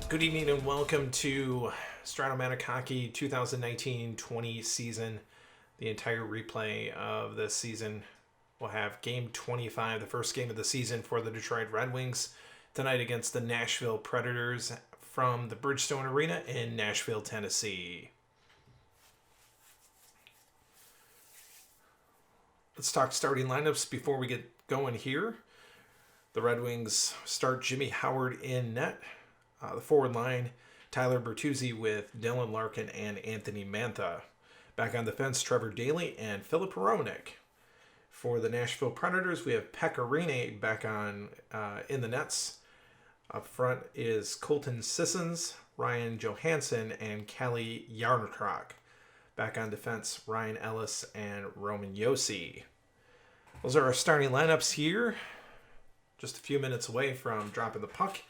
Good evening and welcome to Strat Hockey 2019-20 season. The entire replay of this season will have Game 25, the first game of the season for the Detroit Red Wings, tonight against the Nashville Predators from the Bridgestone Arena in Nashville, Tennessee. Let's talk starting lineups before we get going here. The Red Wings start Jimmy Howard in net. The forward line, Tyler Bertuzzi with Dylan Larkin and Anthony Mantha. Back on defense, Trevor Daley and Filip Hronek. For the Nashville Predators, we have Pekka Rinne back on in the nets. Up front is Colton Sissons, Ryan Johansson, and Kalle Järnkrok. Back on defense, Ryan Ellis and Roman Josi. Those are our starting lineups here. Just a few minutes away from dropping the puck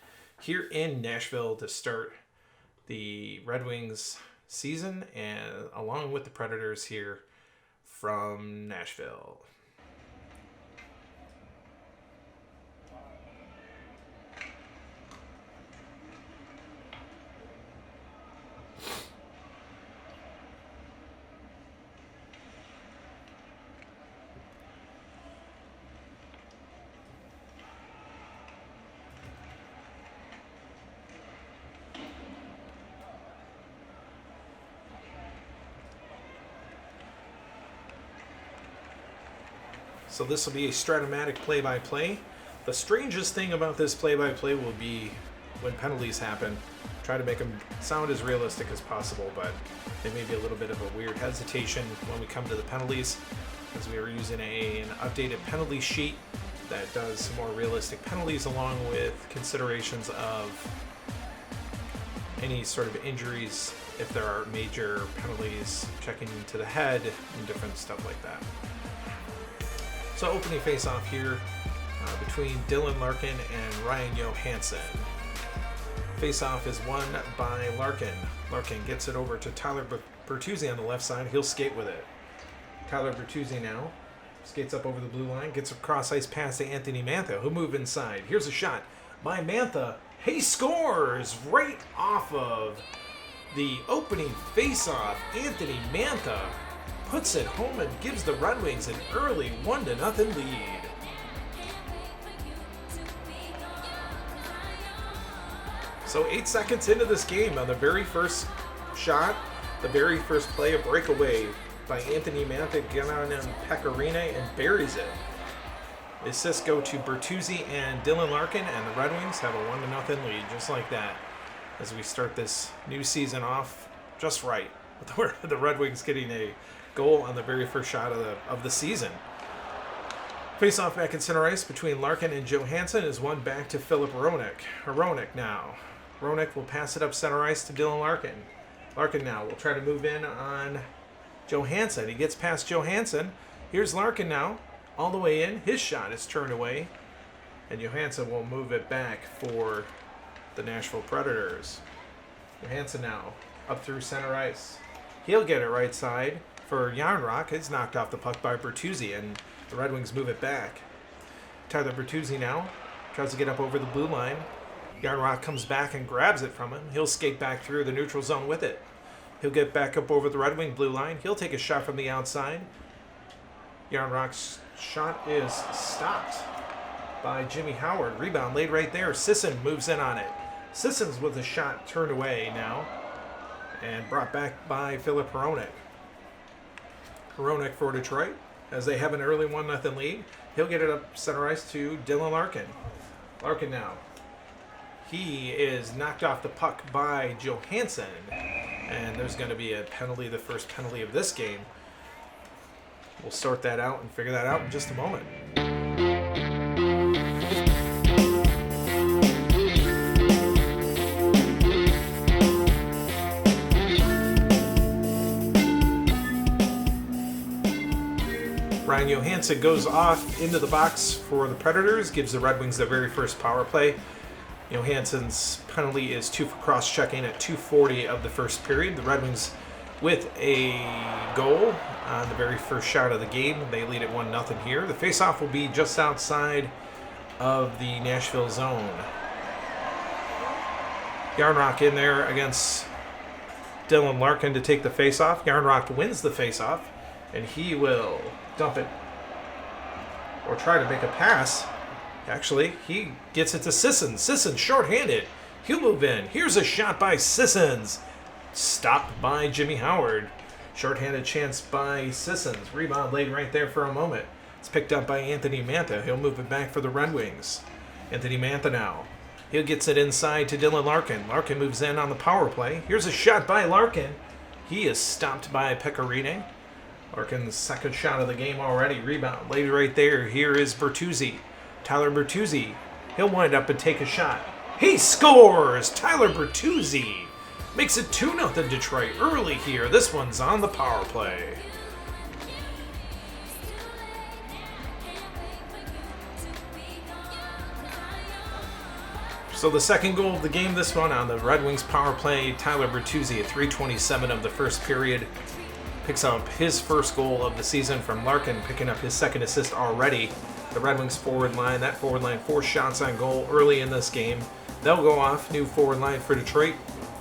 here in Nashville to start the Red Wings season, and along with the Predators here from Nashville. So this will be a Stratomatic play-by-play. The strangest thing about this play-by-play will be when penalties happen. Try to make them sound as realistic as possible, but there may be a little bit of a weird hesitation when we come to the penalties, as we are using an updated penalty sheet that does some more realistic penalties along with considerations of any sort of injuries, if there are major penalties, checking to the head, and different stuff like that. So opening face-off here between Dylan Larkin and Ryan Johansson. Face-off is won by Larkin. Larkin gets it over to Tyler Bertuzzi on the left side. He'll skate with it. Tyler Bertuzzi now skates up over the blue line, gets a cross-ice pass to Anthony Mantha, who'll move inside. Here's a shot by Mantha. He scores right off of the opening face-off. Anthony Mantha puts it home and gives the Red Wings an early 1-0 lead. So 8 seconds into this game, on the very first shot, the very first play, a breakaway by Anthony Mantha, gets on Pekka Rinne and buries it. The assists go to Bertuzzi and Dylan Larkin, and the Red Wings have a 1-0 lead, just like that, as we start this new season off just right, with the Red Wings getting a goal on the very first shot of the season. Face-off back in center ice between Larkin and Johansson is won back to Filip Hronek. Hronek now. Hronek will pass it up center ice to Dylan Larkin. Larkin now will try to move in on Johansson. He gets past Johansson. Here's Larkin now, all the way in. His shot is turned away, and Johansson will move it back for the Nashville Predators. Johansson now up through center ice. He'll get it right side for Järnkrok. It's knocked off the puck by Bertuzzi, and the Red Wings move it back. Tyler Bertuzzi now tries to get up over the blue line. Järnkrok comes back and grabs it from him. He'll skate back through the neutral zone with it. He'll get back up over the Red Wing blue line. He'll take a shot from the outside. Järnkrok's shot is stopped by Jimmy Howard. Rebound laid right there. Sisson moves in on it. Sissons with a shot turned away now and brought back by Filip Hronek. Hronek for Detroit, as they have an early 1-0 lead. He'll get it up center ice to Dylan Larkin. Larkin now. He is knocked off the puck by Johansson, and there's going to be a penalty, the first penalty of this game. We'll sort that out and figure that out in just a moment. Ryan Johansson goes off into the box for the Predators, gives the Red Wings their very first power play. Johansson's penalty is 2 for cross-checking at 2:40 of the first period. The Red Wings with a goal on the very first shot of the game. They lead at 1-0 here. The faceoff will be just outside of the Nashville zone. Yarnrock in there against Dylan Larkin to take the faceoff. Yarnrock wins the faceoff, and he will dump it or try to make a pass. Actually, he gets it to Sissons. Sissons shorthanded. He'll move in. Here's a shot by Sissons. Stopped by Jimmy Howard. Shorthanded chance by Sissons. Rebound laid right there for a moment. It's picked up by Anthony Mantha. He'll move it back for the Red Wings. Anthony Mantha now. He gets it inside to Dylan Larkin. Larkin moves in on the power play. Here's a shot by Larkin. He is stopped by Pecorine. Larkin's second shot of the game already. Rebound laid right there. Here is Bertuzzi. Tyler Bertuzzi. He'll wind up and take a shot. He scores! Tyler Bertuzzi makes it 2-0 Detroit early here. This one's on the power play. So the second goal of the game, this one on the Red Wings power play. Tyler Bertuzzi at 3:27 of the first period picks up his first goal of the season from Larkin, picking up his second assist already. The Red Wings forward line, that forward line, 4 shots on goal early in this game. They'll go off. New forward line for Detroit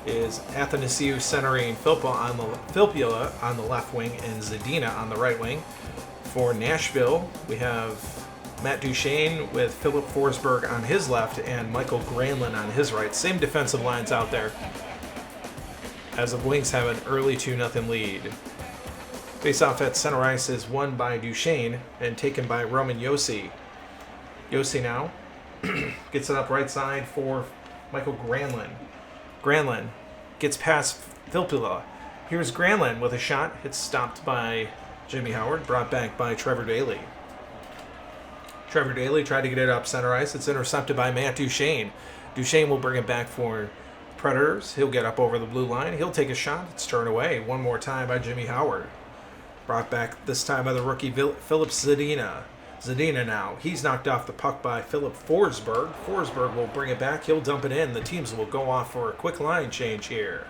is Athanasiou centering Filppula on the left wing and Zadina on the right wing. For Nashville, we have Matt Duchene with Philip Forsberg on his left and Michael Granlund on his right. Same defensive lines out there, as the Wings have an early 2-0 lead. Face-off at center ice is won by Duchene and taken by Roman Josi. Josi now gets it up right side for Michael Granlund. Granlund gets past Filppula. Here's Granlund with a shot. It's stopped by Jimmy Howard, brought back by Trevor Daley. Trevor Daley tried to get it up center ice. It's intercepted by Matt Duchene. Duchene will bring it back for Predators. He'll get up over the blue line. He'll take a shot. It's turned away one more time by Jimmy Howard. Brought back this time by the rookie Philip Zadina. Zadina now. He's knocked off the puck by Philip Forsberg. Forsberg will bring it back. He'll dump it in. The teams will go off for a quick line change here.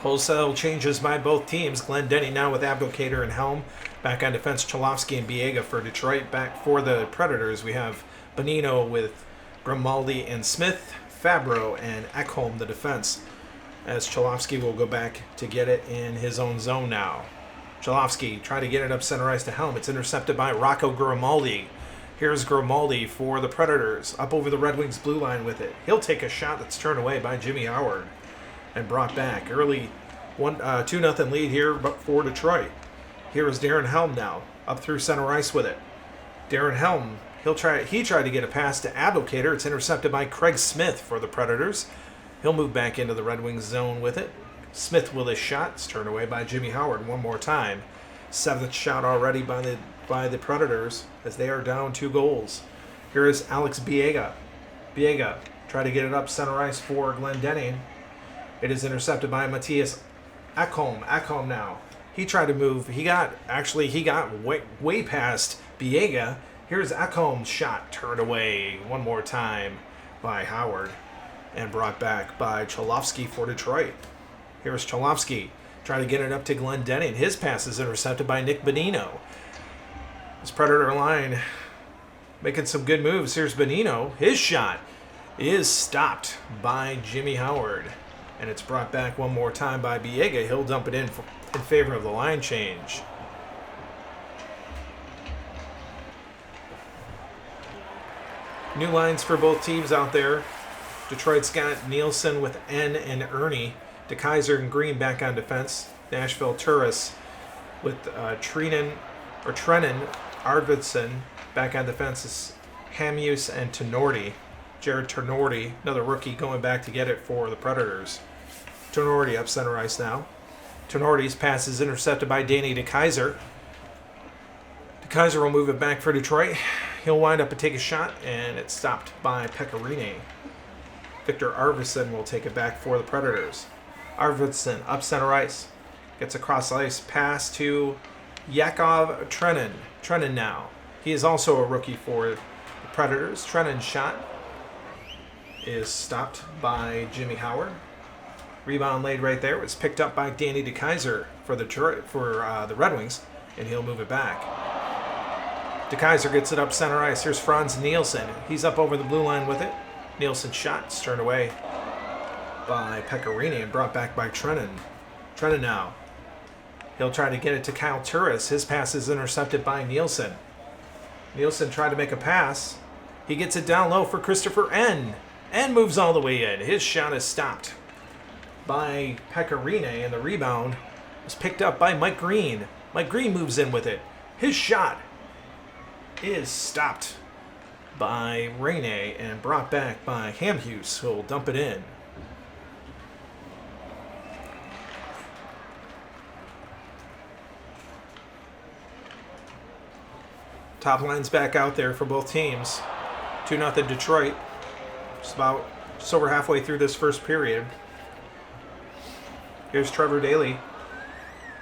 Wholesale changes by both teams. Glendenny now with Abdelkader and Helm. Back on defense, Cholowski and Biega for Detroit. Back for the Predators, we have Bonino with Grimaldi and Smith, Fabro and Ekholm the defense, as Cholowski will go back to get it in his own zone now. Cholowski try to get it up center ice to Helm. It's intercepted by Rocco Grimaldi. Here's Grimaldi for the Predators, up over the Red Wings blue line with it. He'll take a shot that's turned away by Jimmy Howard and brought back. Early 2-0 lead here for Detroit. Here is Darren Helm now, up through center ice with it. Darren Helm, he tried to get a pass to Abdelkader. It's intercepted by Craig Smith for the Predators. He'll move back into the Red Wings zone with it. Smith with his shot. It's turned away by Jimmy Howard one more time. 7th shot already by the Predators as they are down 2 goals. Here is Alex Biega. Biega try to get it up center ice for Glendenning. It is intercepted by Matthias Ekholm. Ekholm now. He tried to move. He got way past Biega. Here's Ekholm's shot turned away one more time by Howard and brought back by Cholowski for Detroit. Here's Cholowski trying to get it up to Glendenning. His pass is intercepted by Nick Bonino. This Predator line making some good moves. Here's Bonino. His shot is stopped by Jimmy Howard. And it's brought back one more time by Biega. He'll dump it in favor of the line change. New lines for both teams out there. Detroit's got Nielsen with N and Ernie. DeKaiser and Green back on defense. Nashville Turris with Trenin Arvidsson back on defense. Is Hamius and Tenorti. Jared Tenorti, another rookie, going back to get it for the Predators. Tenorti up center ice now. Tenorti's pass is intercepted by Danny DeKaiser. DeKaiser will move it back for Detroit. He'll wind up and take a shot, and it's stopped by Pecorine. Victor Arvidsson will take it back for the Predators. Arvidsson up center ice. Gets across ice, pass to Yakov Trenin. Trenin now. He is also a rookie for the Predators. Trenin's shot is stopped by Jimmy Howard. Rebound laid right there. It was picked up by Danny DeKaiser for the Red Wings, and he'll move it back. DeKaiser gets it up center ice. Here's Franz Nielsen. He's up over the blue line with it. Nielsen's shot is turned away by Pecorini and brought back by Trennan. Trennan now. He'll try to get it to Kyle Turris. His pass is intercepted by Nielsen. Nielsen tried to make a pass. He gets it down low for Christopher N. N moves all the way in. His shot is stopped by Pecorini, and the rebound was picked up by Mike Green. Mike Green moves in with it. His shot is stopped by Rene and brought back by Hamhuis, who will dump it in. Top line's back out there for both teams. 2-0 Detroit. Just over halfway through this first period. Here's Trevor Daley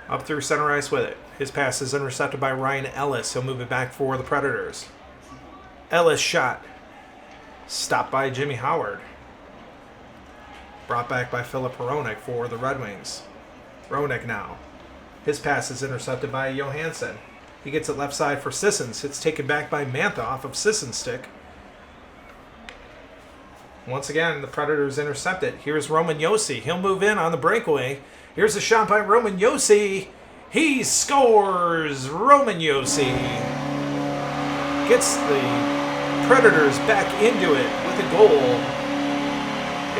up through center ice with it. His pass is intercepted by Ryan Ellis. He'll move it back for the Predators. Ellis shot. Stopped by Jimmy Howard. Brought back by Filip Hronek for the Red Wings. Hronek now. His pass is intercepted by Johansson. He gets it left side for Sissons. It's taken back by Mantha off of Sissons' stick. Once again, the Predators intercept it. Here's Roman Josi. He'll move in on the breakaway. Here's a shot by Roman Josi. He scores! Roman Josi gets the Predators back into it with a goal.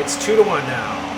It's 2-1 now.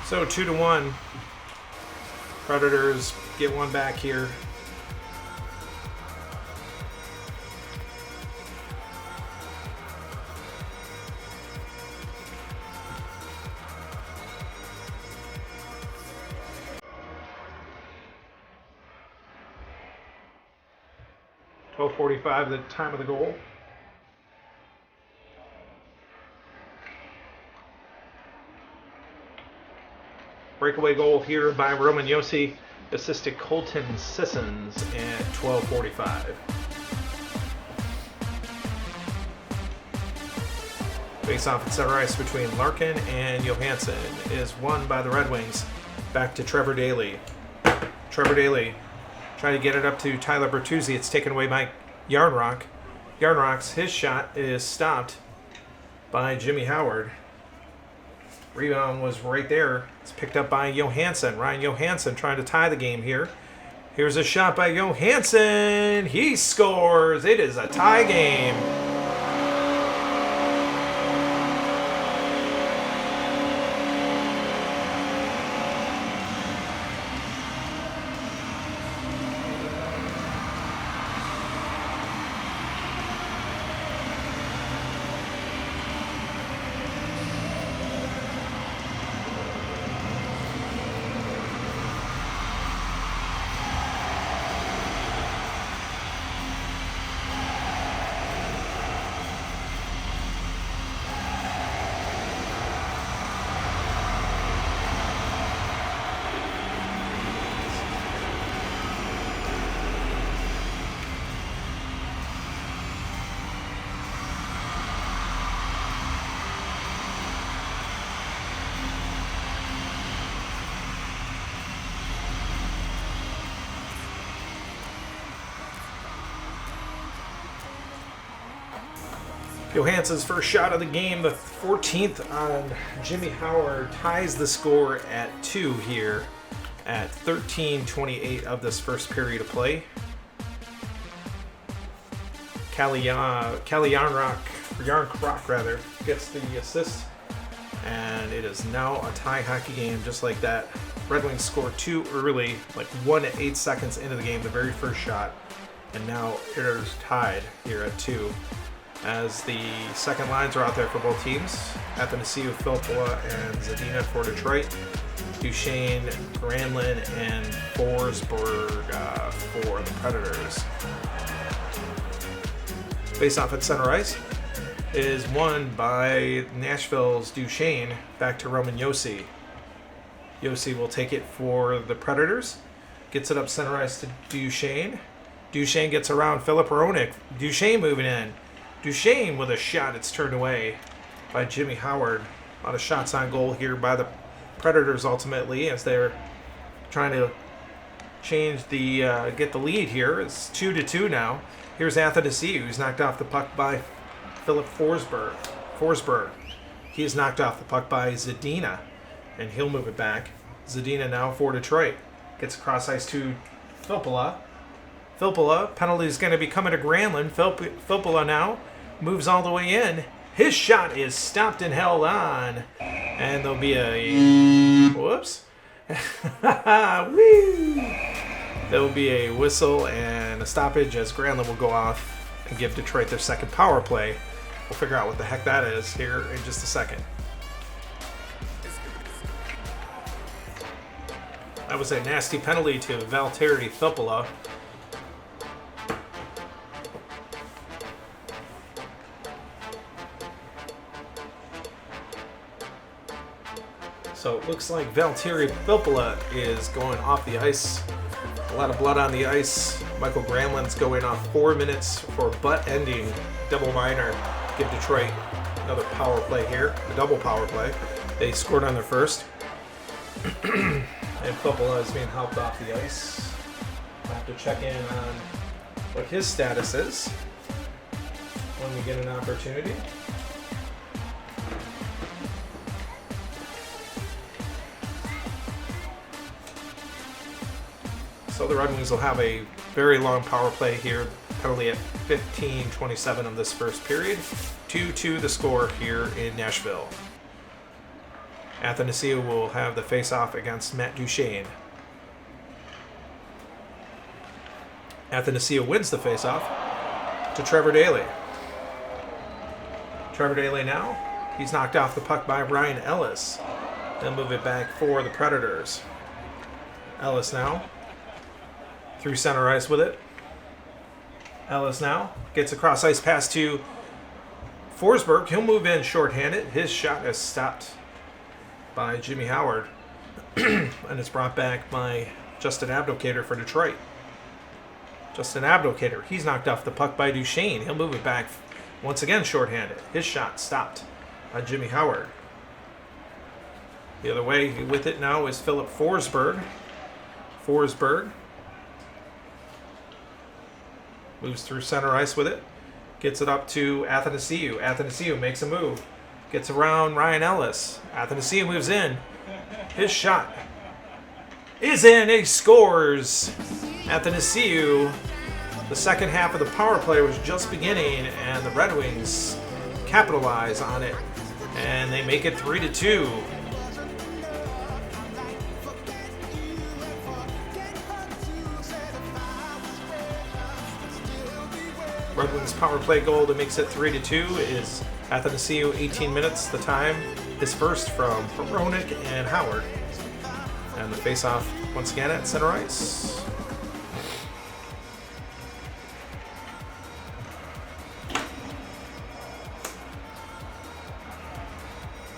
So 2-1. Predators get one back here. .12:45, the time of the goal. Breakaway goal here by Roman Josi, assisted Colton Sissons at 12:45. Face-off at center ice between Larkin and Johansson is won by the Red Wings. Back to Trevor Daley. Trevor Daley trying to get it up to Tyler Bertuzzi. It's taken away by Yarnrock. Yarnrock's his shot is stopped by Jimmy Howard. Rebound was right there. It's picked up by Johansson. Ryan Johansson trying to tie the game here. Here's a shot by Johansson. He scores. It is a tie game. Johansson's first shot of the game, the 14th on Jimmy Howard, ties the score at 2 here at 13:28 of this first period of play. Callie Yarnrock gets the assist, and it is now a tie hockey game just like that. Red Wings scored too early, like 1 to 8 seconds into the game, the very first shot. And now it is tied here at 2. As the second lines are out there for both teams. Athanasiou, Filppula, and Zadina for Detroit. Duchesne, Granlund, and Forsberg for the Predators. Face-off at center ice is won by Nashville's Duchesne, back to Roman Josi. Josi will take it for the Predators. Gets it up center ice to Duchesne. Duchesne gets around Filip Hronek. Duchesne moving in. Duchesne with a shot. It's turned away by Jimmy Howard. A lot of shots on goal here by the Predators ultimately as they're trying to change the get the lead here. It's 2-2 now. Here's Athanasiou, who's knocked off the puck by Filip Forsberg. He is knocked off the puck by Zadina, and he'll move it back. Zadina now for Detroit. Gets across ice to Filppula. Filppula, penalty is going to be coming to Granlund. Filppula now moves all the way in. His shot is stopped and held on. And there'll be a... Whoops. Woo! There will be a whistle and a stoppage as Granlund will go off and give Detroit their second power play. We'll figure out what the heck that is here in just a second. That was a nasty penalty to Valtteri Filppula. So it looks like Valtteri Filppula is going off the ice. A lot of blood on the ice. Michael Granlund's going off 4 minutes for butt-ending double minor. Give Detroit another power play here, a double power play. They scored on their first. And Filppula is being helped off the ice. I'll have to check in on what his status is when we get an opportunity. So the Red Wings will have a very long power play here, penalty at 15:27 of this first period. 2-2 the score here in Nashville. Athanasiou will have the face-off against Matt Duchesne. Athanasiou wins the face-off to Trevor Daley. Trevor Daley now, he's knocked off the puck by Ryan Ellis. They'll move it back for the Predators. Ellis now through center ice with it. Ellis now gets a cross ice pass to Forsberg. He'll move in shorthanded. His shot is stopped by Jimmy Howard. And it's brought back by Justin Abdelkader for Detroit. Justin Abdelkader, he's knocked off the puck by Duchesne. He'll move it back once again shorthanded. His shot stopped by Jimmy Howard. The other way with it now is Filip Forsberg. Forsberg moves through center ice with it. Gets it up to Athanasiou. Athanasiou makes a move. Gets around Ryan Ellis. Athanasiou moves in. His shot is in. He scores. Athanasiou. The second half of the power play was just beginning, and the Red Wings capitalize on it, and they make it 3-2. Red Wings power play goal that makes it 3-2 is Athanasiou, 18 minutes, the time. His first from Hronek and Howard. And the face-off once again at center ice.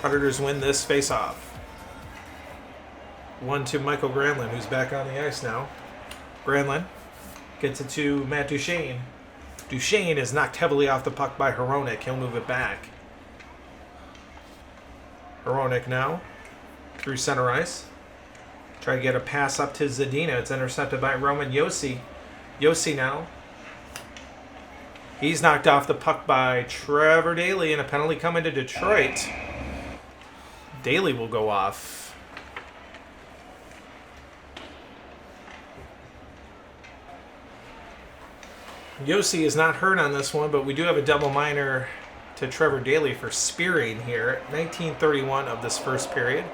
Predators win this face-off. 1 to Michael Granlund, who's back on the ice now. Granlund gets it to Matt Duchesne. Duchesne is knocked heavily off the puck by Hronek. He'll move it back. Hronek now through center ice. Try to get a pass up to Zadina. It's intercepted by Roman Josi. Josi now. He's knocked off the puck by Trevor Daley, and a penalty coming to Detroit. Daley will go off. Josi is not hurt on this one, but we do have a double minor to Trevor Daley for spearing here. 19:31 of this first period.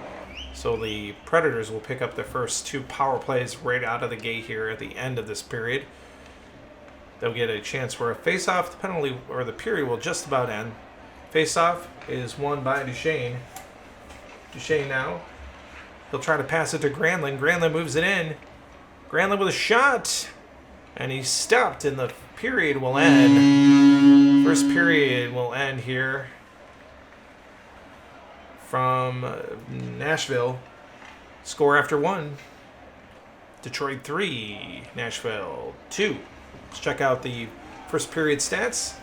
So the Predators will pick up their first 2 power plays right out of the gate here at the end of this period. They'll get a chance for a face-off. The penalty or the period will just about end. Face-off is won by Duchesne. Duchesne now. He'll try to pass it to Granlund. Granlund moves it in. Granlund with a shot. And he's stopped, and the period will end. First period will end here from Nashville. Score after 1. Detroit 3, Nashville 2. Let's check out the first period stats.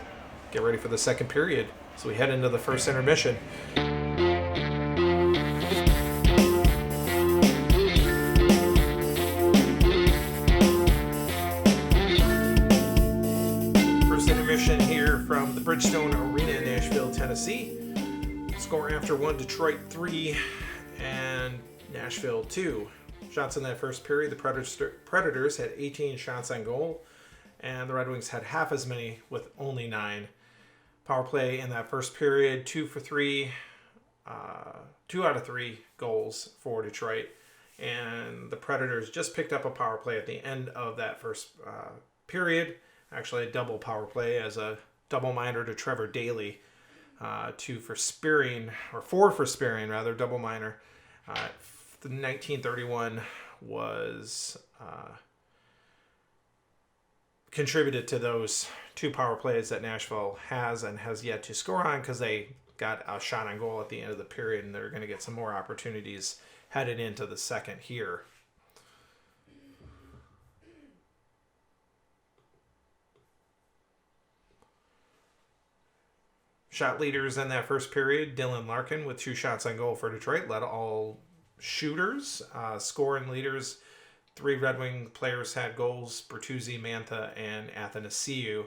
Get ready for the second period. So we head into the first intermission. First intermission here from the Bridgestone Arena in Nashville, Tennessee. Score after 1, Detroit 3 and Nashville 2. Shots in that first period, the Predators had 18 shots on goal, and the Red Wings had half as many with only 9. Power play in that first period, 2 for 3, 2 out of 3 goals for Detroit. And the Predators just picked up a power play at the end of that first period. Actually, a double power play as a double minor to Trevor Daley. 2 for Spearing, or 4 for Spearing, rather, double minor. The 1931 was contributed to those 2 power plays that Nashville has and has yet to score on because they got a shot on goal at the end of the period, and they're going to get some more opportunities headed into the second here. Shot leaders in that first period, Dylan Larkin with 2 shots on goal for Detroit, led all shooters. Scoring leaders, 3 Red Wing players had goals, Bertuzzi, Mantha, and Athanasiou.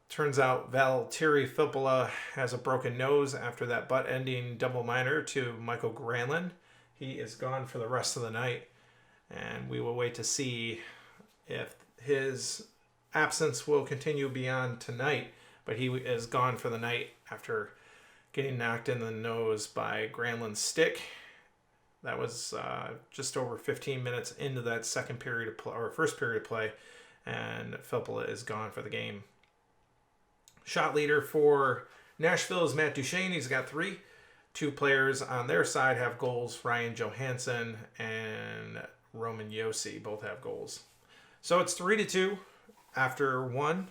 Turns out Valtteri Filppula has a broken nose after that butt-ending double minor to Michael Granlund. He is gone for the rest of the night, and we will wait to see if his absence will continue beyond tonight. But he is gone for the night after getting knocked in the nose by Granlund's stick. That was just over 15 minutes into that second period of play, or first period of play, and Filppula is gone for the game. Shot leader for Nashville is Matt Duchesne. He's got 3. 2 players on their side have goals. Ryan Johansson and Roman Josi both have goals. So it's 3-2 after 1.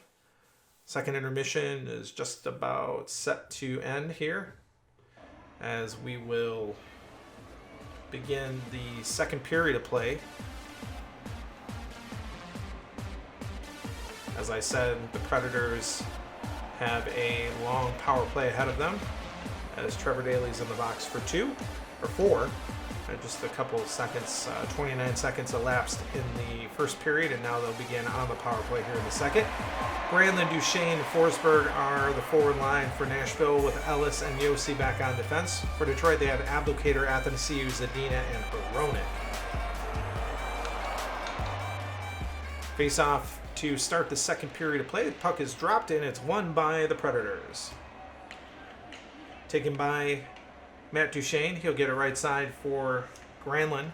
Second intermission is just about set to end here as we will begin the second period of play. As I said, the Predators have a long power play ahead of them as Trevor Daley's in the box for 2 or 4. Just a couple of seconds, 29 seconds elapsed in the first period, and now they'll begin on the power play here in the second. Granlund, Duchesne, and Forsberg are the forward line for Nashville with Ellis and Josi back on defense. For Detroit, they have Abdelkader, Athanasiou, Zadina, and Hronek. Face-off to start the second period of play. The puck is dropped in. It's won by the Predators. Taken by Matt Duchesne. He'll get it right side for Granlund.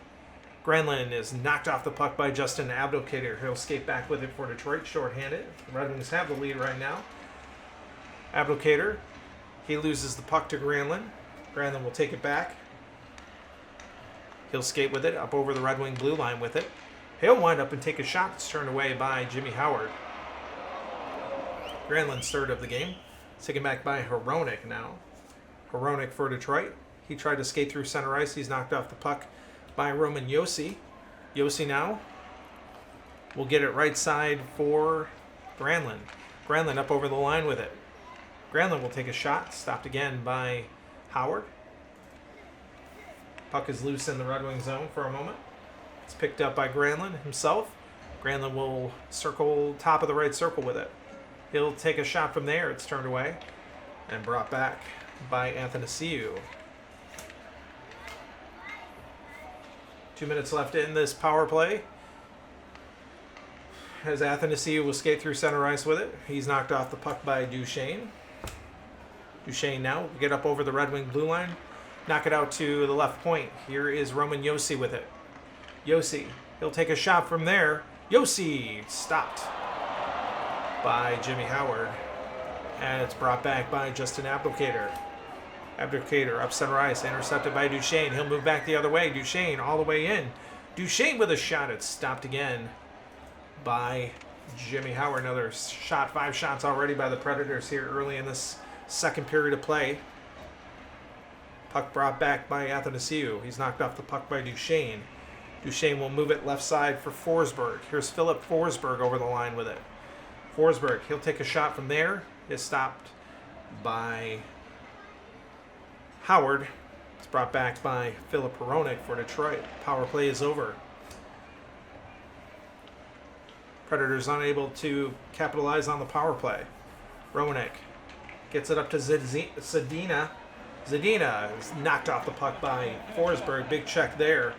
Granlund is knocked off the puck by Justin Abdelkader. He'll skate back with it for Detroit, shorthanded. The Red Wings have the lead right now. Abdelkader, he loses the puck to Granlund. Granlund will take it back. He'll skate with it up over the Red Wing blue line with it. He'll wind up and take a shot. It's turned away by Jimmy Howard. Granlund's third of the game. Taken back by Hronek now. Hronek for Detroit. He tried to skate through center ice. He's knocked off the puck by Roman Josi. Josi now will get it right side for Granlund. Granlund up over the line with it. Granlund will take a shot. Stopped again by Howard. Puck is loose in the Red Wing zone for a moment. It's picked up by Granlund himself. Granlund will circle top of the right circle with it. He'll take a shot from there. It's turned away and brought back by Athanasiou. 2 minutes left in this power play. As Athanasiou will skate through center ice with it. He's knocked off the puck by Duchesne. Duchesne now will get up over the Red Wing blue line. knock it out to the left point. Here is Roman Josi with it. Josi, he'll take a shot from there. Josi stopped by Jimmy Howard. And it's brought back by Justin Abdelkader. Abdelkader up center ice, intercepted by Duchesne. He'll move back the other way. Duchesne all the way in. Duchesne with a shot. It's stopped again by Jimmy Howard. Another shot. 5 shots already by the Predators here early in this second period of play. Puck brought back by Athanasiou. He's knocked off the puck by Duchesne. Duchesne will move it left side for Forsberg. Here's Philip Forsberg over the line with it. Forsberg, he'll take a shot from there. Is stopped by Howard. It's brought back by Philip Hronek for Detroit. Power play is over. Predators unable to capitalize on the power play. Hronek gets it up to Zadina. Zadina is knocked off the puck by Forsberg. Big check there.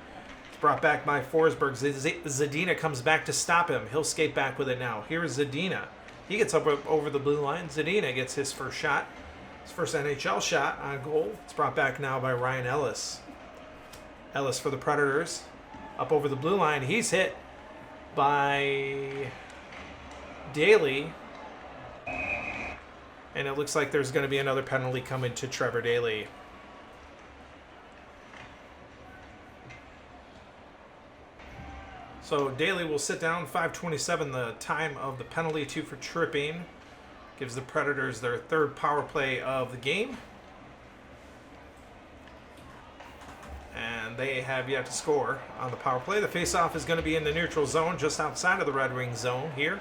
It's brought back by Forsberg. Zadina comes back to stop him. He'll skate back with it now. Here's Zadina. He gets up over the blue line. Zadina gets his first shot. His first NHL shot on goal. It's brought back now by Ryan Ellis. Ellis for the Predators. Up over the blue line. He's hit by Daly. And it looks like there's going to be another penalty coming to Trevor Daly. So Daly will sit down. 5:27 the time of the penalty, 2 for tripping. Gives the Predators their third power play of the game. And they have yet to score on the power play. The faceoff is going to be in the neutral zone, just outside of the Red Wings zone here.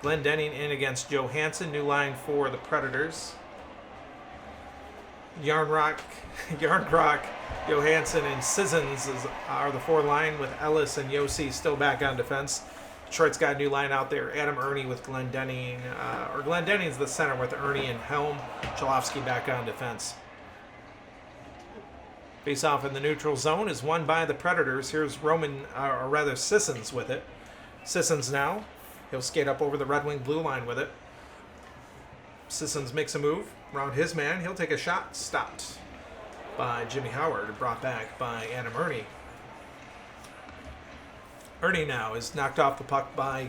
Glenn Denning in against Johansson. New line for the Predators. Yarnkrok, Johansson, and Sissons are the 4 line with Ellis and Josi still back on defense. Detroit's got a new line out there. Adam Ernie with Glenn Denning. Glenn Denning's the center with Ernie and Helm. Cholowski back on defense. Face-off in the neutral zone is won by the Predators. Here's Sissons with it. Sissons now. He'll skate up over the Red Wing blue line with it. Sissons makes a move around his man. He'll take a shot. Stopped by Jimmy Howard. Brought back by Adam Ernie. Ernie now is knocked off the puck by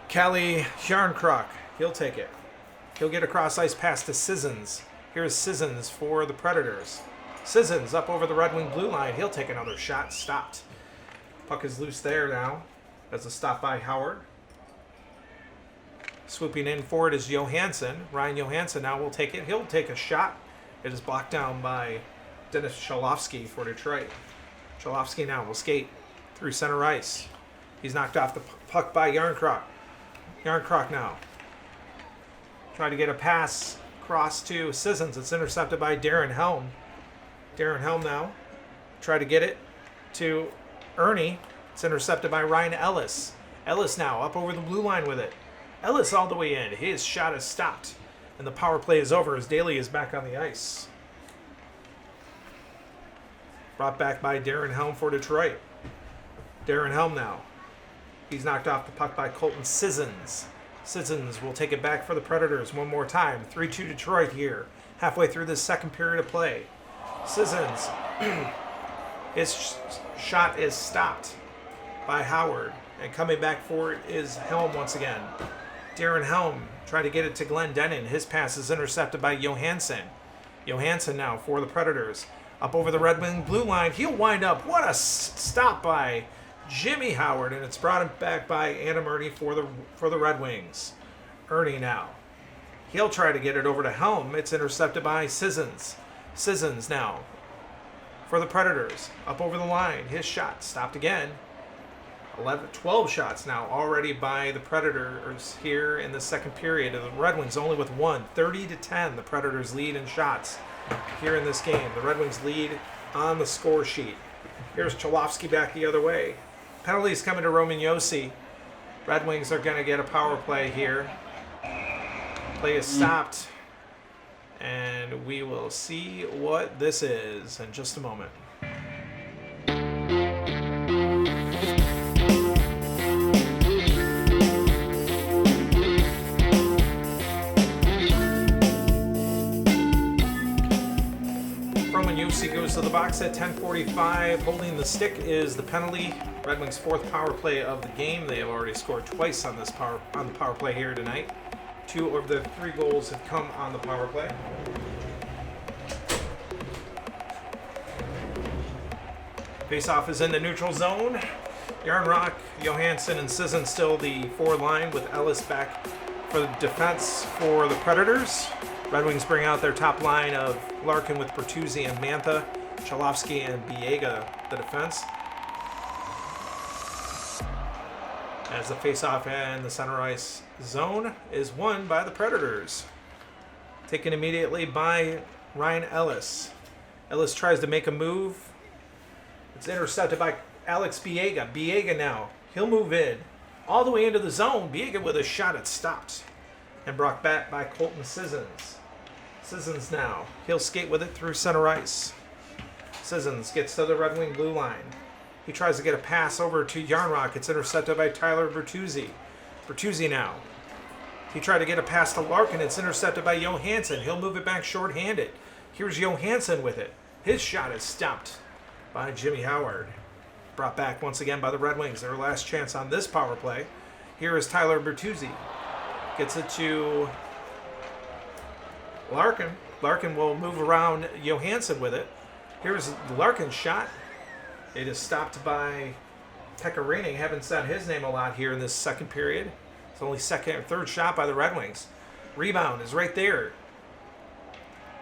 Kalle Järnkrok. He'll take it. He'll get a cross ice pass to Sissons. Here's Sissons for the Predators. Sissons up over the Red Wing blue line. He'll take another shot. Stopped. Puck is loose there now. That's a stop by Howard. Swooping in for it is Johansson. Ryan Johansson now will take it. He'll take a shot. It is blocked down by Dennis Cholowski for Detroit. Cholowski now will skate through center ice. He's knocked off the puck by Järnkrok. Järnkrok now. Try to get a pass across to Sissons. It's intercepted by Darren Helm. Darren Helm now. Try to get it to Ernie. It's intercepted by Ryan Ellis. Ellis now up over the blue line with it. Ellis all the way in. His shot is stopped. And the power play is over as Daly is back on the ice. Brought back by Darren Helm for Detroit. Darren Helm now. He's knocked off the puck by Colton Sissons. Sissons will take it back for the Predators one more time. 3-2 Detroit here. Halfway through this second period of play. Sissons. His shot is stopped by Howard. And coming back for it is Helm once again. Darren Helm tried to get it to Glenn Denning. His pass is intercepted by Johansson. Johansson now for the Predators. Up over the Red Wing blue line. He'll wind up. What a stop by Jimmy Howard. And it's brought back by Adam Ernie for the Red Wings. Ernie now. He'll try to get it over to Helm. It's intercepted by Sissons. Sissons now for the Predators. Up over the line. His shot stopped again. 12 shots now already by the Predators here in the second period. The Red Wings only with 1. 30-10 the Predators lead in shots here in this game. The Red Wings lead on the score sheet. Here's Cholowski back the other way. Penalties coming to Roman Josi. Red Wings are going to get a power play here. Play is stopped. And we will see what this is in just a moment. Josi the box at 10:45. Holding the stick is the penalty. Red Wings' fourth power play of the game. They have already scored twice on the power play here tonight. 2 of their 3 goals have come on the power play. Faceoff is in the neutral zone. Yarnrock, Johansson, and Sisson still the forward line with Ellis back for the defense for the Predators. Red Wings bring out their top line of Larkin with Bertuzzi and Mantha, Cholowski and Biega, the defense. As the faceoff and the center ice zone is won by the Predators. Taken immediately by Ryan Ellis. Ellis tries to make a move. It's intercepted by Alex Biega. Biega now. He'll move in. All the way into the zone. Biega with a shot. It stopped. And brought back by Colton Sissons. Sissons now. He'll skate with it through center ice. Sissons gets to the Red Wing blue line. He tries to get a pass over to Yarnrock. It's intercepted by Tyler Bertuzzi. Bertuzzi now. He tried to get a pass to Larkin. It's intercepted by Johansson. He'll move it back shorthanded. Here's Johansson with it. His shot is stopped by Jimmy Howard. Brought back once again by the Red Wings. Their last chance on this power play. Here is Tyler Bertuzzi. Gets it to Larkin. Larkin will move around Johansson with it. Here's Larkin's shot. It is stopped by Pecorino. Haven't said his name a lot here in this second period. It's only second or third shot by the Red Wings. Rebound is right there.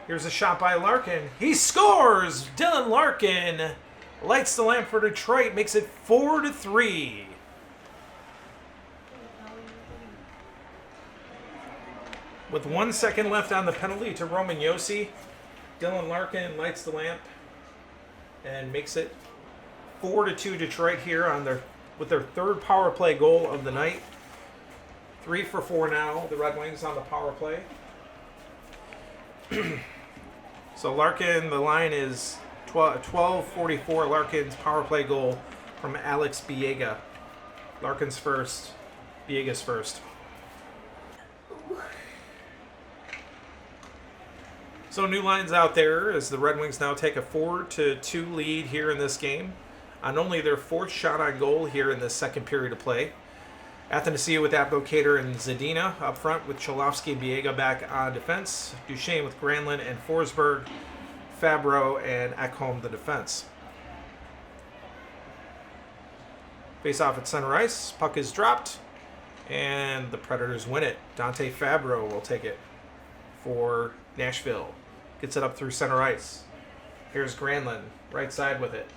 Here's a shot by Larkin. He scores! Dylan Larkin lights the lamp for Detroit, makes it 4-3. With 1 second left on the penalty to Roman Josi, Dylan Larkin lights the lamp and makes it 4-2 Detroit here with their third power play goal of the night. 3 for 4 now, the Red Wings on the power play. So Larkin, the line is 12:44. Larkin's power play goal from Alex Biega. Larkin's first, Biega's first. So new lines out there as the Red Wings now take a 4-2 lead here in this game on only their 4th shot on goal here in the second period of play. Athanasiou with Abdelkader and Zadina up front with Cholowski and Biega back on defense. Duchesne with Granlund and Forsberg. Fabro and Ekholm the defense. Face off at center ice. Puck is dropped. And the Predators win it. Dante Fabro will take it for Nashville. Gets it up through center ice. Here's Granlund. Right side with it.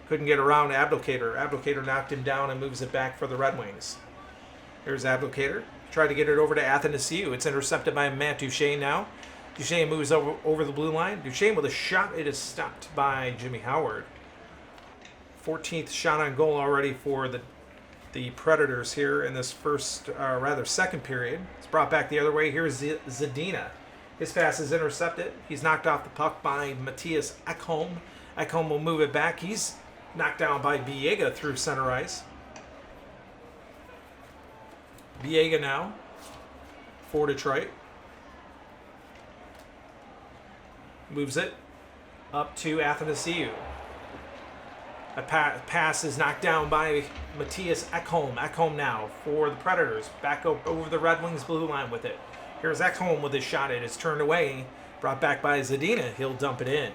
Couldn't get around Abdelkader. Abdelkader knocked him down and moves it back for the Red Wings. Here's Abdelkader. Tried to get it over to Athanasiou. It's intercepted by Matt Duchesne now. Duchesne moves over the blue line. Duchesne with a shot. It is stopped by Jimmy Howard. 14th shot on goal already for the Predators here in this second period. It's brought back the other way. Here's Zadina. His pass is intercepted. He's knocked off the puck by Matthias Ekholm. Ekholm will move it back. He's knocked down by Biega through center ice. Biega now for Detroit. Moves it up to Athanasiou. A pass is knocked down by Matthias Ekholm. Ekholm now for the Predators. Back over the Red Wings blue line with it. Here's Ekholm with his shot. It is turned away. Brought back by Zadina. He'll dump it in.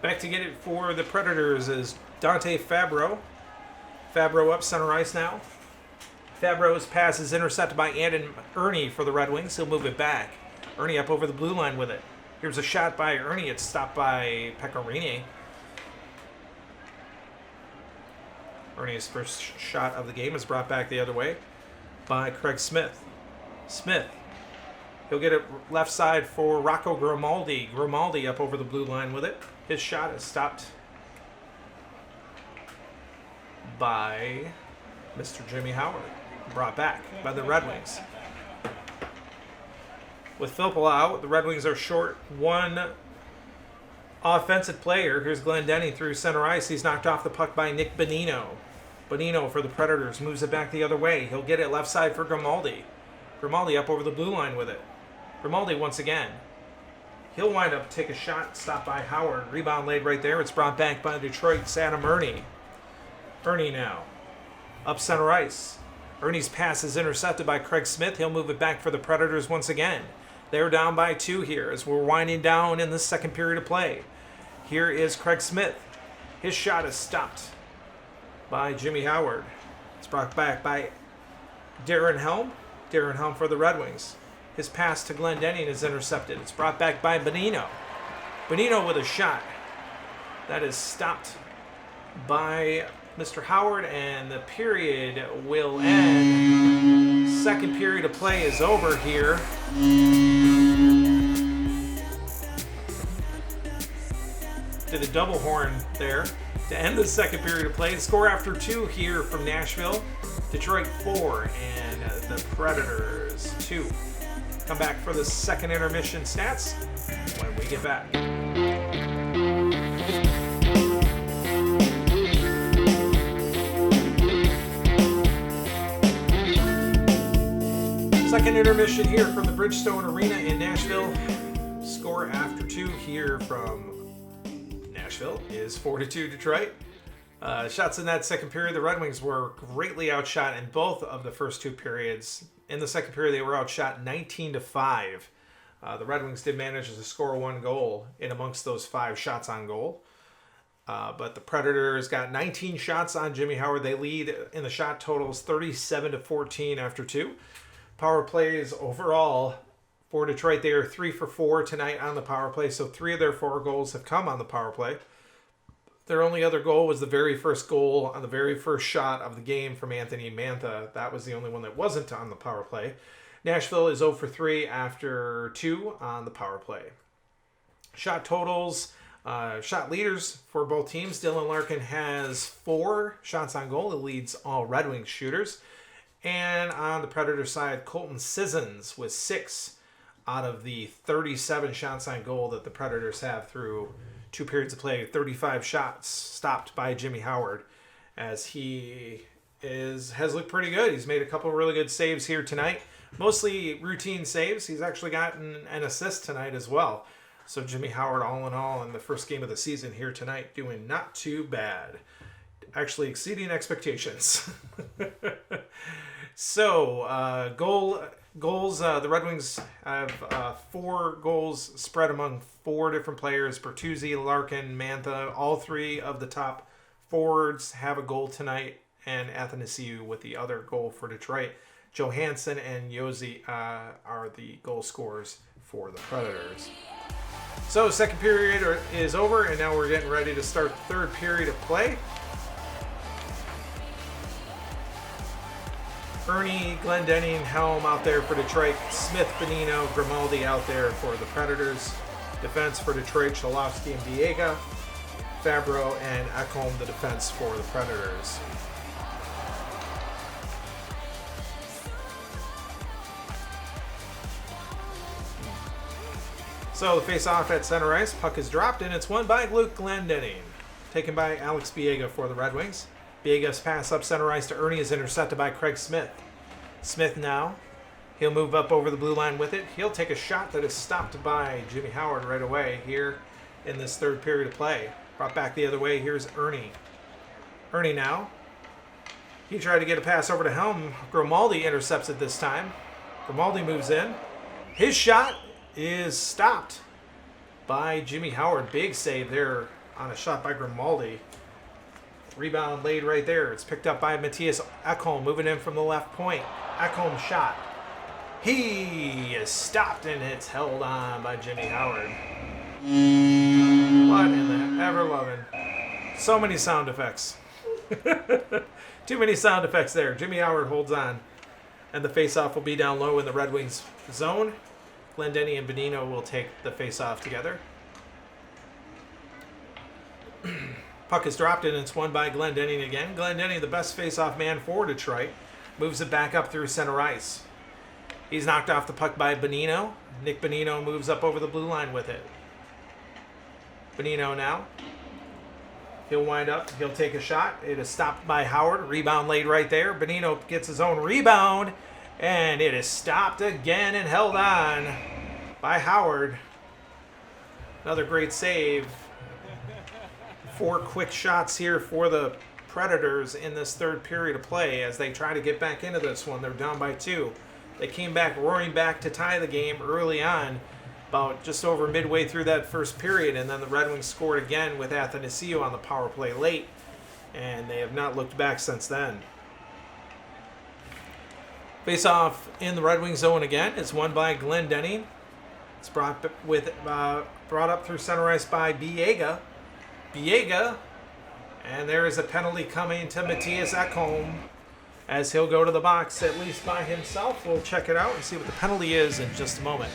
Back to get it for the Predators is Dante Fabro. Fabro up center ice now. Fabro's pass is intercepted by Andon Ernie for the Red Wings. He'll move it back. Ernie up over the blue line with it. Here's a shot by Ernie. It's stopped by Pecorino. Ernie's first shot of the game is brought back the other way by Craig Smith. Smith. He'll get it left side for Rocco Grimaldi. Grimaldi up over the blue line with it. His shot is stopped by Mr. Jimmy Howard. Brought back by the Red Wings. With Filppula out, the Red Wings are short one offensive player. Here's Glendening through center ice. He's knocked off the puck by Nick Bonino. Bonino for the Predators moves it back the other way. He'll get it left side for Grimaldi. Grimaldi up over the blue line with it. Grimaldi once again. He'll wind up, take a shot, stopped by Howard. Rebound laid right there. It's brought back by Detroit's Adam Ernie. Ernie now. Up center ice. Ernie's pass is intercepted by Craig Smith. He'll move it back for the Predators once again. They're down by 2 here as we're winding down in the second period of play. Here is Craig Smith. His shot is stopped by Jimmy Howard. It's brought back by Darren Helm. Darren Helm for the Red Wings. His pass to Glendening is intercepted. It's brought back by Bonino. Bonino with a shot. That is stopped by Mr. Howard, and the period will end. Second period of play is over here. Did a double horn there to end the second period of play. The score after 2 here from Nashville. Detroit 4 and the Predators 2. Come back for the second intermission stats when we get back. Second intermission here from the Bridgestone Arena in Nashville. Score after 2 here from Nashville is 4-2 Detroit. Shots in that second period, the Red Wings were greatly outshot in both of the first 2 periods. In the second period, they were outshot 19-5. The Red Wings did manage to score 1 goal in amongst those 5 shots on goal. But the Predators got 19 shots on Jimmy Howard. They lead in the shot totals 37-14 after 2. Power plays overall for Detroit, they are 3 for 4 tonight on the power play. So 3 of their 4 goals have come on the power play. Their only other goal was the very first goal on the very first shot of the game from Anthony Mantha. That was the only one that wasn't on the power play. Nashville is 0 for 3 after 2 on the power play. Shot totals, shot leaders for both teams. Dylan Larkin has 4 shots on goal. It leads all Red Wings shooters. And on the Predator side, Colton Sissons with 6 out of the 37 shots on goal that the Predators have through 2 periods of play. 35 shots stopped by Jimmy Howard as he has looked pretty good. He's made a couple of really good saves here tonight. Mostly routine saves. He's actually gotten an assist tonight as well. So Jimmy Howard, all in all, in the first game of the season here tonight, doing not too bad. Actually exceeding expectations. So, goals, the Red Wings have 4 goals spread among 4 different players. Bertuzzi, Larkin, Mantha, all 3 of the top forwards have a goal tonight, and Athanasiou with the other goal for Detroit. Johansson and Josi are the goal scorers for the Predators. So, second period is over, and now we're getting ready to start the third period of play. Ernie, Glendening, Helm out there for Detroit. Smith, Bonino, Grimaldi out there for the Predators. Defense for Detroit, Cholowski and Biega. Fabro and Ekholm, the defense for the Predators. So the face-off at center ice. Puck is dropped, and it's won by Luke Glendening. Taken by Alex Biega for the Red Wings. Biega's pass up center ice to Ernie is intercepted by Craig Smith. Smith now. He'll move up over the blue line with it. He'll take a shot that is stopped by Jimmy Howard right away here in this third period of play. Brought back the other way. Here's Ernie. Ernie now. He tried to get a pass over to Helm. Grimaldi intercepts it this time. Grimaldi moves in. His shot is stopped by Jimmy Howard. Big save there on a shot by Grimaldi. Rebound laid right there. It's picked up by Matthias Ekholm, moving in from the left point. Ekholm shot. He is stopped, and it's held on by Jimmy Howard. What in the ever-loving. So many sound effects. Too many sound effects there. Jimmy Howard holds on, and the face-off will be down low in the Red Wings zone. Glendening and Bonino will take the face-off together. Puck is dropped, and it's won by Glendening again. Glendening, the best face-off man for Detroit, moves it back up through center ice. He's knocked off the puck by Bonino. Nick Bonino moves up over the blue line with it. Bonino now. He'll wind up. He'll take a shot. It is stopped by Howard. Rebound laid right there. Bonino gets his own rebound, and it is stopped again and held on by Howard. Another great save. 4 quick shots here for the Predators in this third period of play as they try to get back into this one. They're down by 2. They came back roaring back to tie the game early on, about just over midway through that first period, and then the Red Wings scored again with Athanasiou on the power play late, and they have not looked back since then. Face-off in the Red Wings zone again. It's won by Glendening. It's brought up through center ice by Biega. And there is a penalty coming to Matthias Ekholm as he'll go to the box at least by himself. We'll check it out and see what the penalty is in just a moment.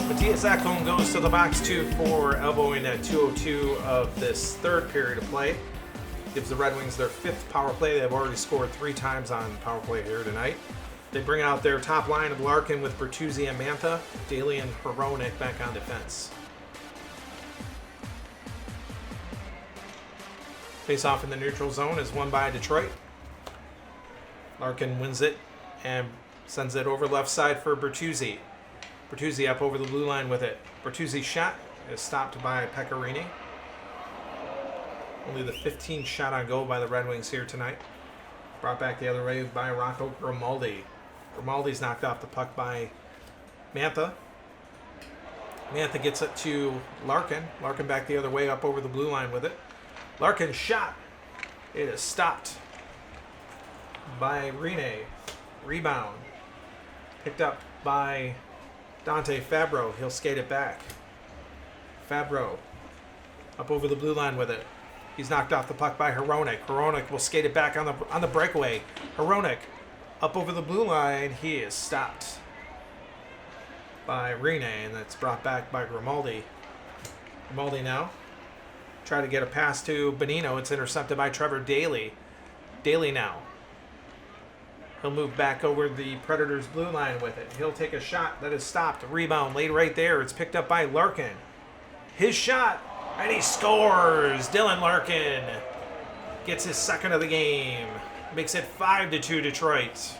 Matthias Ekholm goes to the box too for elbowing at 2:02 of this third period of play. Gives the Red Wings their 5th power play. They've already scored 3 times on power play here tonight. They bring out their top line of Larkin with Bertuzzi and Mantha, Daly and Hronek back on defense. Face-off in the neutral zone is won by Detroit. Larkin wins it and sends it over left side for Bertuzzi. Bertuzzi up over the blue line with it. Bertuzzi's shot is stopped by Pecorini. Only the 15th shot on goal by the Red Wings here tonight. Brought back the other way by Rocco Grimaldi. Grimaldi's knocked off the puck by Mantha. Mantha gets it to Larkin. Larkin back the other way up over the blue line with it. Larkin's shot. It is stopped by Rene. Rebound. Picked up by Dante Fabro. He'll skate it back. Fabro up over the blue line with it. He's knocked off the puck by Hronek. Hronek will skate it back on the breakaway. Hronek up over the blue line. He is stopped by Rene, and that's brought back by Grimaldi. Grimaldi now try to get a pass to Bonino. It's intercepted by Trevor Daly. Daly now. He'll move back over the Predators' blue line with it. He'll take a shot that is stopped. Rebound laid right there. It's picked up by Larkin. His shot. And he scores! Dylan Larkin gets his 2nd of the game. Makes it 5-2 Detroit.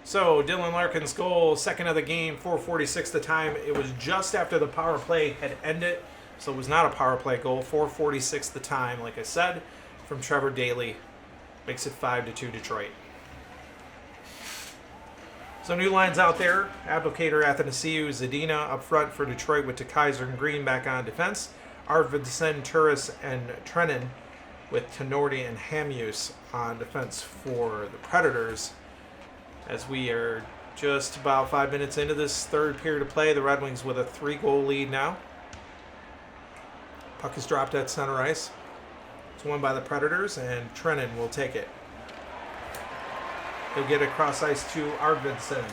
So Dylan Larkin's goal, 2nd of the game, 4:46 the time. It was just after the power play had ended, so it was not a power play goal. 4:46 the time, like I said, from Trevor Daly. Makes it 5-2 Detroit. So new lines out there. Abdelkader, Athanasiou, Zadina up front for Detroit with DeKaiser and Green back on defense. Arvidsson, Turris, and Trennan with Tenorti and Hamuse on defense for the Predators. As we are just about 5 minutes into this third period of play, the Red Wings with a 3-goal lead now. Puck is dropped at center ice. It's won by the Predators, and Trennan will take it. He'll get across ice to Arvidsson.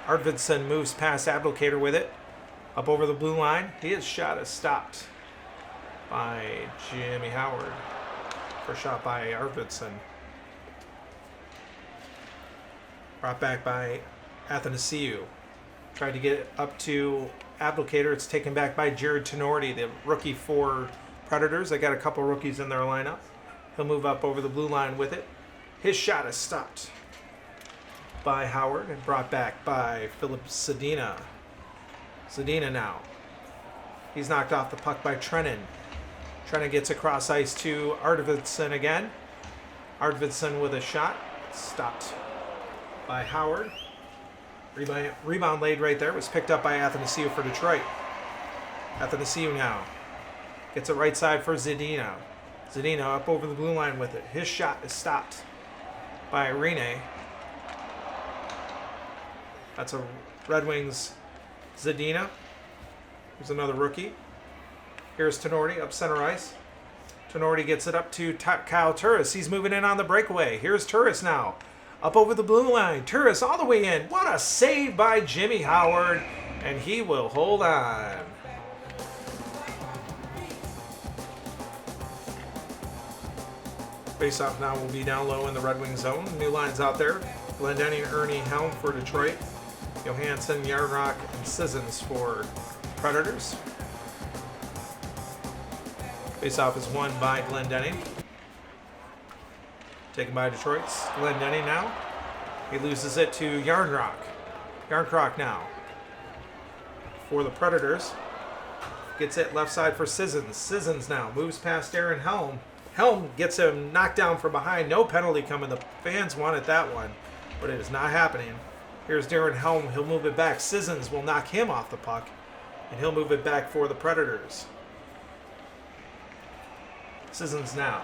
Arvidsson moves past Abdelkader with it. Up over the blue line. His shot is stopped by Jimmy Howard. First shot by Arvidsson. Brought back by Athanasiou. Tried to get it up to Abdelkader. It's taken back by Jared Tenorti, the rookie for Predators. They got a couple rookies in their lineup. He'll move up over the blue line with it. His shot is stopped by Howard and brought back by Philip Zadina. Zadina now. He's knocked off the puck by Trennan. Trennan gets across ice to Arvidsson again. Arvidsson with a shot. Stopped by Howard. Rebound laid right there. Was picked up by Athanasiou for Detroit. Athanasiou now. Gets it right side for Zadina. Zadina up over the blue line with it. His shot is stopped by Rene. That's a Red Wings Zadina. Here's another rookie. Here's Tenorti up center ice. Tenorti gets it up to Kyle Turris. He's moving in on the breakaway. Here's Turris now. Up over the blue line. Turris all the way in. What a save by Jimmy Howard. And he will hold on. Face-off now will be down low in the Red Wings zone. New lines out there. Glendening, Ernie, Helm for Detroit. Johansson, Yardrock, and Sissons for Predators. Faceoff is won by Glendenning. Taken by Detroit's Glendenning now. He loses it to Yarncroc. Yarncroc now for the Predators. Gets it left side for Sissons. Sissons now moves past Darren Helm. Helm gets him knocked down from behind. No penalty coming. The fans wanted that one, but it is not happening. Here's Darren Helm. He'll move it back. Sissons will knock him off the puck, and he'll move it back for the Predators. Sissons now.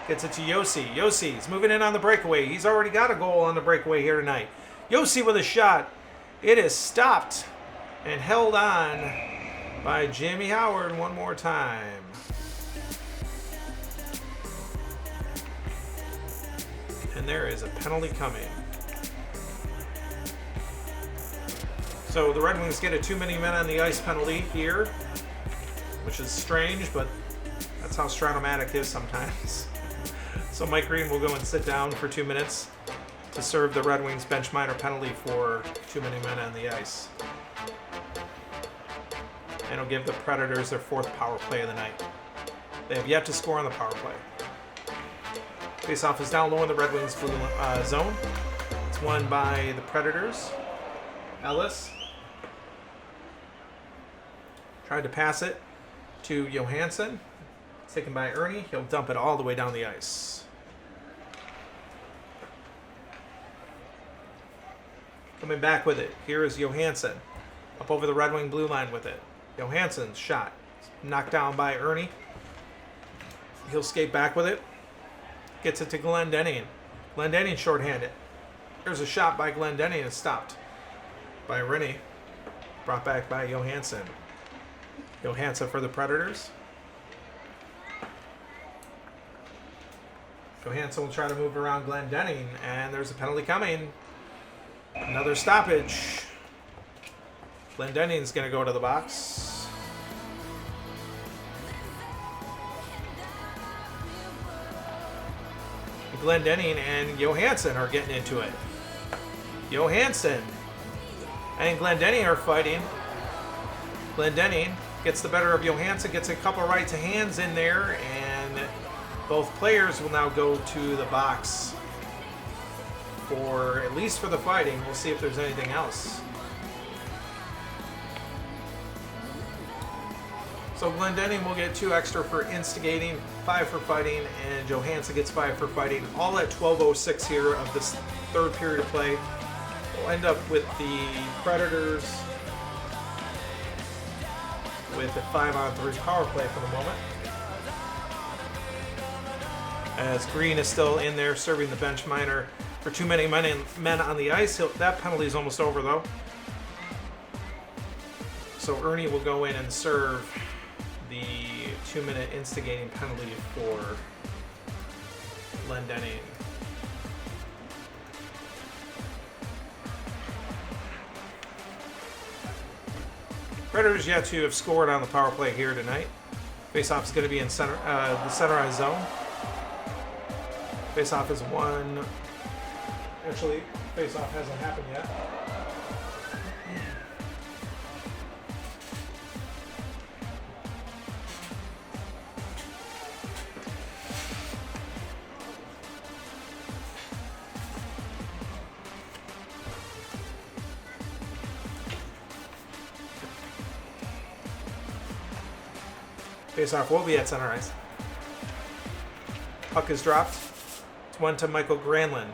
Gets it to Yossi. Yossi's moving in on the breakaway. He's already got a goal on the breakaway here tonight. Yossi with a shot. It is stopped and held on by Jimmy Howard one more time. And there is a penalty coming. So the Red Wings get a too many men on the ice penalty here, which is strange, but that's how Strat-O-Matic is sometimes. So Mike Green will go and sit down for 2 minutes to serve the Red Wings bench minor penalty for too many men on the ice. And he'll give the Predators their 4th power play of the night. They have yet to score on the power play. Faceoff is down low in the Red Wings blue zone. It's won by the Predators. Ellis tried to pass it to Johansson. It's taken by Ernie. He'll dump it all the way down the ice. Coming back with it. Here is Johansson. Up over the Red Wing blue line with it. Johansson's shot. Knocked down by Ernie. He'll skate back with it. Gets it to Glendenning. Glendenning shorthanded. There's a shot by Glendenning and stopped by Rennie. Brought back by Johansson. Johansson for the Predators. Johansson will try to move around Glendenning, and there's a penalty coming. Another stoppage. Glendenning's going to go to the box. Glendenning and Johansson are getting into it. Johansson and Glendenning are fighting. Glendenning gets the better of Johansson, gets a couple right to hands in there, and both players will now go to the box for, at least for the fighting. We'll see if there's anything else. So Glendenning will get 2 extra for instigating, 5 for fighting, and Johansson gets 5 for fighting. All at 12:06 here of this 3rd period of play. We'll end up with the Predators with a 5-on-3 power play for the moment. As Green is still in there serving the bench minor for too many men on the ice. That penalty is almost over though. So Ernie will go in and serve the 2-minute instigating penalty for Glendenning. Predators yet to have scored on the power play here tonight. Faceoff is going to be in the center ice zone. Faceoff is won. Actually, faceoff hasn't happened yet. Faceoff will be at center ice. Puck is dropped. It's one to Michael Granlund.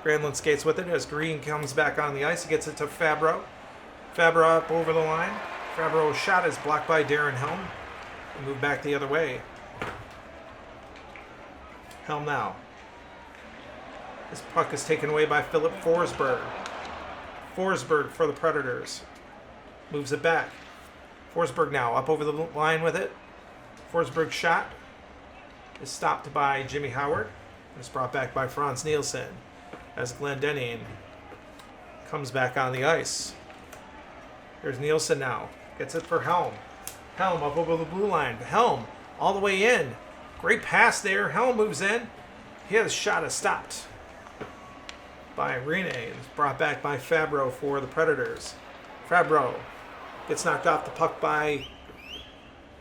Granlund skates with it as Green comes back on the ice. He gets it to Fabro. Fabro up over the line. Fabro's shot is blocked by Darren Helm. He moved back the other way. Helm now. This puck is taken away by Philip Forsberg. Forsberg for the Predators. Moves it back. Forsberg now up over the line with it. Forsberg's shot is stopped by Jimmy Howard. It's brought back by Franz Nielsen as Glendenning comes back on the ice. Here's Nielsen now. Gets it for Helm. Helm up over the blue line. Helm all the way in. Great pass there. Helm moves in. His shot is stopped by Rene. It's brought back by Fabro for the Predators. Fabro Gets knocked off the puck by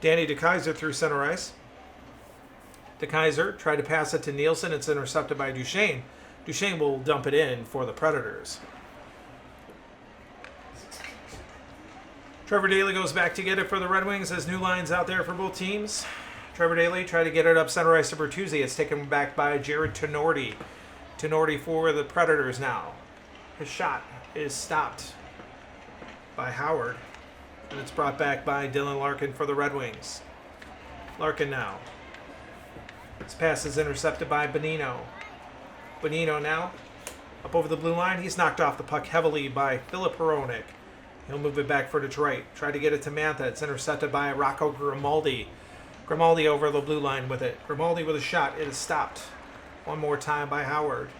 Danny DeKeyser through center ice. DeKeyser tried to pass it to Nielsen. It's intercepted by Duchesne. Duchesne will dump it in for the Predators. Trevor Daley goes back to get it for the Red Wings as new lines out there for both teams. Trevor Daley tried to get it up center ice to Bertuzzi. It's taken back by Jared Tenorti. Tenorti for the Predators now. His shot is stopped by Howard. And it's brought back by Dylan Larkin for the Red Wings. Larkin now. His pass is intercepted by Bonino. Bonino now up over the blue line. He's knocked off the puck heavily by Filip Hronek. He'll move it back for Detroit. Try to get it to Mantha. It's intercepted by Rocco Grimaldi. Grimaldi over the blue line with it. Grimaldi with a shot. It is stopped one more time by Howard.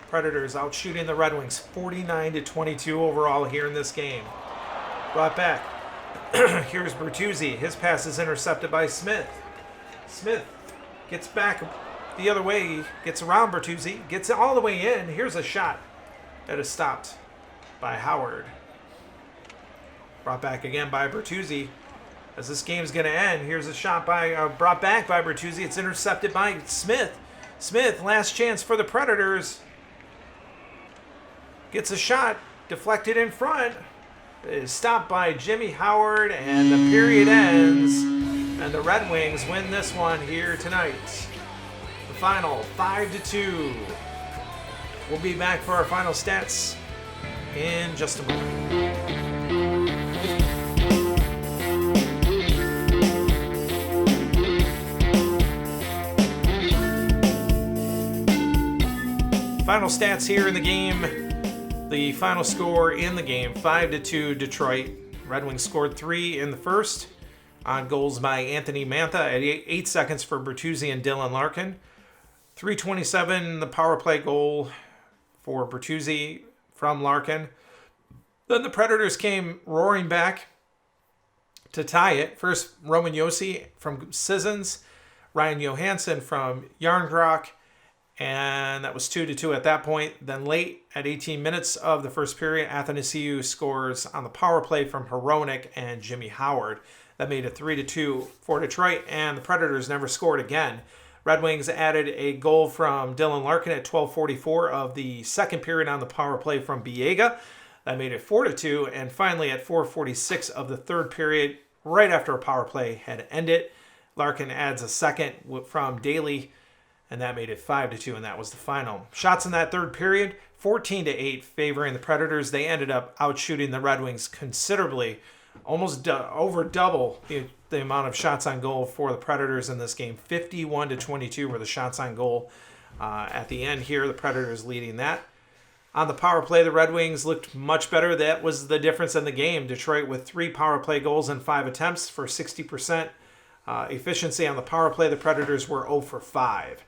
Predators out shooting the Red Wings 49-22 overall here in this game. Brought back. Here's Bertuzzi. His pass is intercepted by Smith. Smith gets back the other way. Gets around Bertuzzi. Gets all the way in. Here's a shot that is stopped by Howard. Brought back again by Bertuzzi. As this game's going to end, here's a shot brought back by Bertuzzi. It's intercepted by Smith. Smith, last chance for the Predators. Gets a shot. Deflected in front. Is stopped by Jimmy Howard, and the period ends, and the Red Wings win this one here tonight. The final 5-2. We'll be back for our final stats in just a moment. Final stats here in the game. The final score in the game, 5-2 Detroit. Red Wings scored 3 in the first on goals by Anthony Mantha at 8 seconds for Bertuzzi and Dylan Larkin. 3:27 the power play goal for Bertuzzi from Larkin. Then the Predators came roaring back to tie it. First, Roman Josi from Sissons, Ryan Johansson from Jarnkrok, and that was 2-2 at that point. Then late at 18 minutes of the first period, Athanasiou scores on the power play from Hronek and Jimmy Howard. That made it 3-2 for Detroit, and the Predators never scored again. Red Wings added a goal from Dylan Larkin at 12:44 of the second period on the power play from Biega. That made it 4-2, and finally at 4:46 of the third period, right after a power play had ended, Larkin adds a second from Daley, and that made it 5-2, and that was the final. Shots in that third period, 14-8 favoring the Predators. They ended up outshooting the Red Wings considerably, almost over double the amount of shots on goal for the Predators in this game. 51-22 were the shots on goal at the end here. The Predators leading that. On the power play, the Red Wings looked much better. That was the difference in the game. Detroit with 3 power play goals and 5 attempts for 60% efficiency on the power play. The Predators were 0 for 5.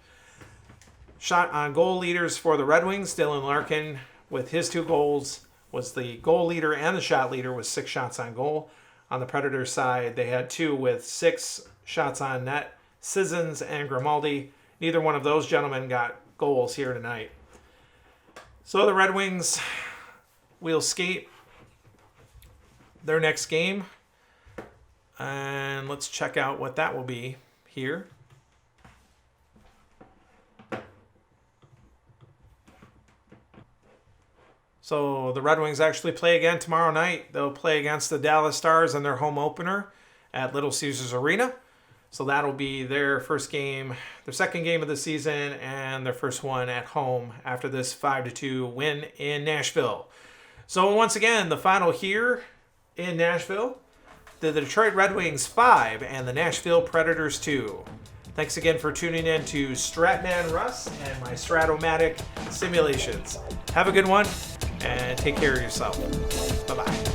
Shot on goal leaders for the Red Wings. Dylan Larkin, with his 2 goals, was the goal leader and the shot leader with 6 shots on goal. On the Predators side, they had 2 with 6 shots on net. Sissons and Grimaldi. Neither one of those gentlemen got goals here tonight. So the Red Wings will skate their next game. And let's check out what that will be here. So the Red Wings actually play again tomorrow night. They'll play against the Dallas Stars in their home opener at Little Caesars Arena. So that'll be their first game, their second game of the season, and their first one at home after this 5-2 win in Nashville. So once again, the final here in Nashville, the Detroit Red Wings 5 and the Nashville Predators 2. Thanks again for tuning in to Stratman Russ and my Stratomatic simulations. Have a good one and take care of yourself. Bye-bye.